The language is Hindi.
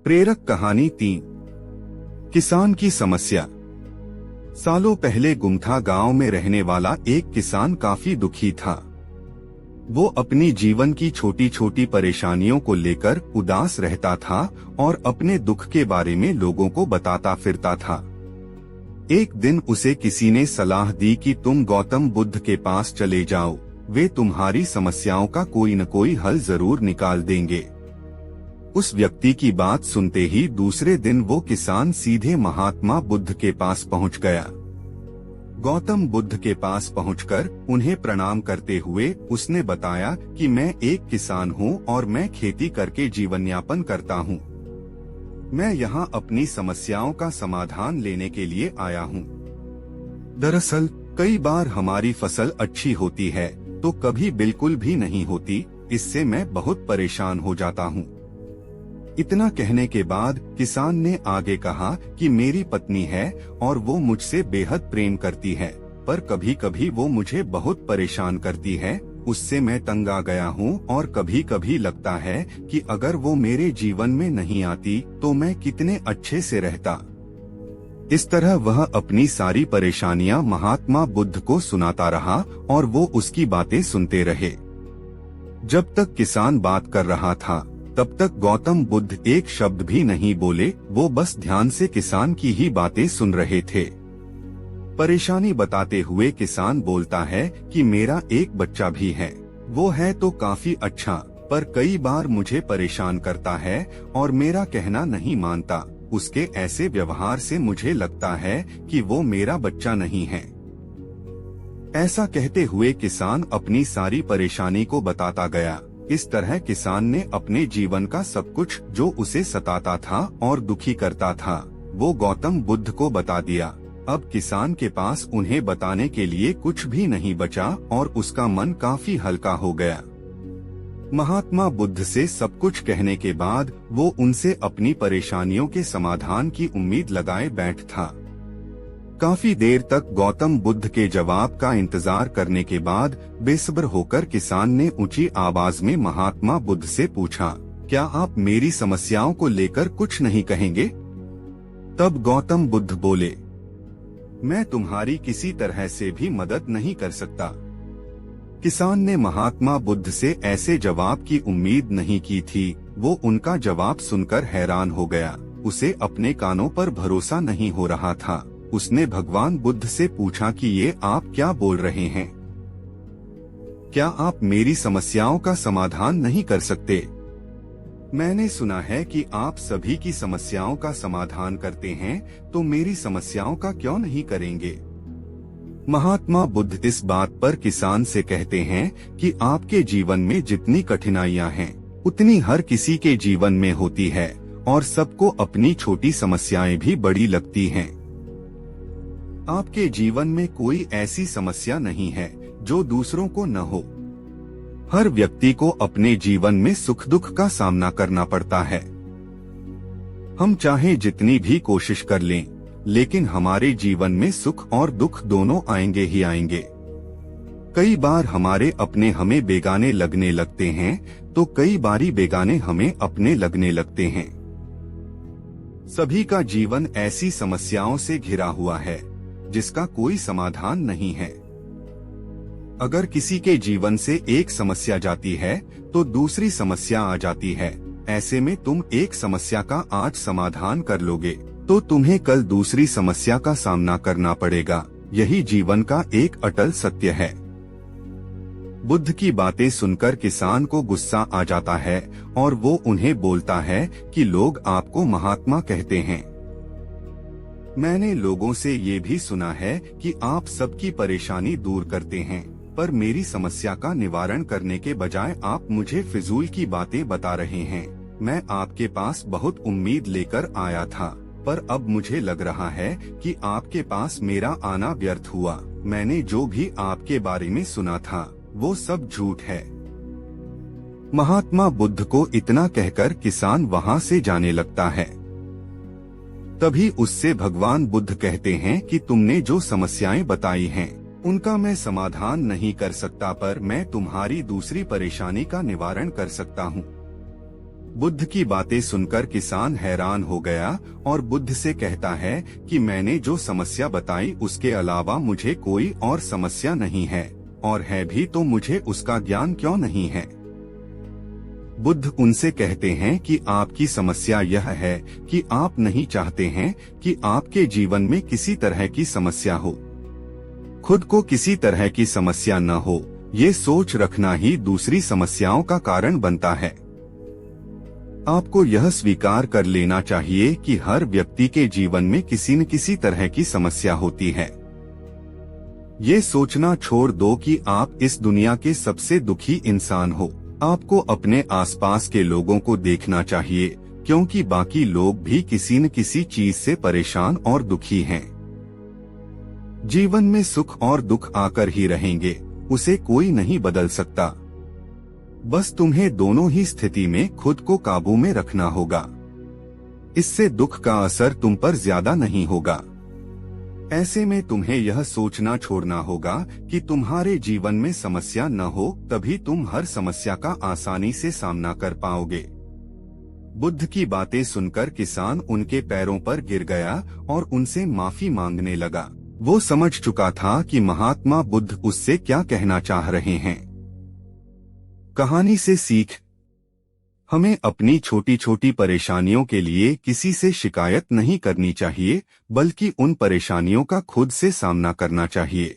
प्रेरक कहानी 3। किसान की समस्या। सालों पहले गुमथा गांव में रहने वाला एक किसान काफी दुखी था। वो अपनी जीवन की छोटी छोटी परेशानियों को लेकर उदास रहता था और अपने दुख के बारे में लोगों को बताता फिरता था। एक दिन उसे किसी ने सलाह दी कि तुम गौतम बुद्ध के पास चले जाओ, वे तुम्हारी समस्याओं का कोई न कोई हल जरूर निकाल देंगे। उस व्यक्ति की बात सुनते ही दूसरे दिन वो किसान सीधे महात्मा बुद्ध के पास पहुंच गया। गौतम बुद्ध के पास पहुंचकर उन्हें प्रणाम करते हुए उसने बताया कि मैं एक किसान हूं और मैं खेती करके जीवन यापन करता हूं। मैं यहां अपनी समस्याओं का समाधान लेने के लिए आया हूं। दरअसल कई बार हमारी फसल अच्छी होती है तो कभी बिल्कुल भी नहीं होती, इससे मैं बहुत परेशान हो जाता हूं। इतना कहने के बाद किसान ने आगे कहा कि मेरी पत्नी है और वो मुझसे बेहद प्रेम करती है, पर कभी कभी वो मुझे बहुत परेशान करती है। उससे मैं तंग आ गया हूँ और कभी कभी लगता है कि अगर वो मेरे जीवन में नहीं आती तो मैं कितने अच्छे से रहता। इस तरह वह अपनी सारी परेशानियां महात्मा बुद्ध को सुनाता रहा और वो उसकी बातें सुनते रहे। जब तक किसान बात कर रहा था तब तक गौतम बुद्ध एक शब्द भी नहीं बोले, वो बस ध्यान से किसान की ही बातें सुन रहे थे। परेशानी बताते हुए किसान बोलता है कि मेरा एक बच्चा भी है, वो है तो काफी अच्छा, पर कई बार मुझे परेशान करता है और मेरा कहना नहीं मानता। उसके ऐसे व्यवहार से मुझे लगता है कि वो मेरा बच्चा नहीं है। ऐसा कहते हुए किसान अपनी सारी परेशानी को बताता गया। इस तरह किसान ने अपने जीवन का सब कुछ जो उसे सताता था और दुखी करता था वो गौतम बुद्ध को बता दिया। अब किसान के पास उन्हें बताने के लिए कुछ भी नहीं बचा और उसका मन काफी हल्का हो गया। महात्मा बुद्ध से सब कुछ कहने के बाद वो उनसे अपनी परेशानियों के समाधान की उम्मीद लगाए बैठ था। काफी देर तक गौतम बुद्ध के जवाब का इंतजार करने के बाद बेसब्र होकर किसान ने ऊंची आवाज में महात्मा बुद्ध से पूछा, क्या आप मेरी समस्याओं को लेकर कुछ नहीं कहेंगे? तब गौतम बुद्ध बोले, मैं तुम्हारी किसी तरह से भी मदद नहीं कर सकता। किसान ने महात्मा बुद्ध से ऐसे जवाब की उम्मीद नहीं की थी। वो उनका जवाब सुनकर हैरान हो गया। उसे अपने कानों पर भरोसा नहीं हो रहा था। उसने भगवान बुद्ध से पूछा कि ये आप क्या बोल रहे हैं? क्या आप मेरी समस्याओं का समाधान नहीं कर सकते? मैंने सुना है कि आप सभी की समस्याओं का समाधान करते हैं, तो मेरी समस्याओं का क्यों नहीं करेंगे? महात्मा बुद्ध इस बात पर किसान से कहते हैं कि आपके जीवन में जितनी कठिनाइयां हैं, उतनी हर किसी के जीवन में होती है और सबको अपनी छोटी समस्याएं भी बड़ी लगती हैं। आपके जीवन में कोई ऐसी समस्या नहीं है जो दूसरों को न हो। हर व्यक्ति को अपने जीवन में सुख दुख का सामना करना पड़ता है। हम चाहे जितनी भी कोशिश कर लें, लेकिन हमारे जीवन में सुख और दुख दोनों आएंगे ही आएंगे। कई बार हमारे अपने हमें बेगाने लगने लगते हैं, तो कई बारी बेगाने हमें अपने लगने लगते हैं। सभी का जीवन ऐसी समस्याओं से घिरा हुआ है जिसका कोई समाधान नहीं है। अगर किसी के जीवन से एक समस्या जाती है तो दूसरी समस्या आ जाती है। ऐसे में तुम एक समस्या का आज समाधान कर लोगे तो तुम्हें कल दूसरी समस्या का सामना करना पड़ेगा। यही जीवन का एक अटल सत्य है। बुद्ध की बातें सुनकर किसान को गुस्सा आ जाता है और वो उन्हें बोलता है कि लोग आपको महात्मा कहते हैं। मैंने लोगों से ये भी सुना है कि आप सबकी परेशानी दूर करते हैं, पर मेरी समस्या का निवारण करने के बजाय आप मुझे फिजूल की बातें बता रहे हैं। मैं आपके पास बहुत उम्मीद लेकर आया था, पर अब मुझे लग रहा है कि आपके पास मेरा आना व्यर्थ हुआ। मैंने जो भी आपके बारे में सुना था वो सब झूठ है। महात्मा बुद्ध को इतना कहकर किसान वहाँ से जाने लगता है। तभी उससे भगवान बुद्ध कहते हैं कि तुमने जो समस्याएं बताई हैं, उनका मैं समाधान नहीं कर सकता, पर मैं तुम्हारी दूसरी परेशानी का निवारण कर सकता हूँ। बुद्ध की बातें सुनकर किसान हैरान हो गया और बुद्ध से कहता है कि मैंने जो समस्या बताई उसके अलावा मुझे कोई और समस्या नहीं है, और है भी तो मुझे उसका ज्ञान क्यों नहीं है। बुद्ध उनसे कहते हैं कि आपकी समस्या यह है कि आप नहीं चाहते हैं कि आपके जीवन में किसी तरह की समस्या हो। खुद को किसी तरह की समस्या न हो, ये सोच रखना ही दूसरी समस्याओं का कारण बनता है। आपको यह स्वीकार कर लेना चाहिए कि हर व्यक्ति के जीवन में किसी न किसी तरह की समस्या होती है। ये सोचना छोड़ दो कि आप इस दुनिया के सबसे दुखी इंसान हो। आपको अपने आसपास के लोगों को देखना चाहिए, क्योंकि बाकी लोग भी किसी न किसी चीज से परेशान और दुखी हैं। जीवन में सुख और दुख आकर ही रहेंगे, उसे कोई नहीं बदल सकता। बस तुम्हें दोनों ही स्थिति में खुद को काबू में रखना होगा। इससे दुख का असर तुम पर ज्यादा नहीं होगा। ऐसे में तुम्हें यह सोचना छोड़ना होगा कि तुम्हारे जीवन में समस्या न हो, तभी तुम हर समस्या का आसानी से सामना कर पाओगे। बुद्ध की बातें सुनकर किसान उनके पैरों पर गिर गया और उनसे माफी मांगने लगा। वो समझ चुका था कि महात्मा बुद्ध उससे क्या कहना चाह रहे हैं। कहानी से सीख: हमें अपनी छोटी छोटी परेशानियों के लिए किसी से शिकायत नहीं करनी चाहिए, बल्कि उन परेशानियों का खुद से सामना करना चाहिए।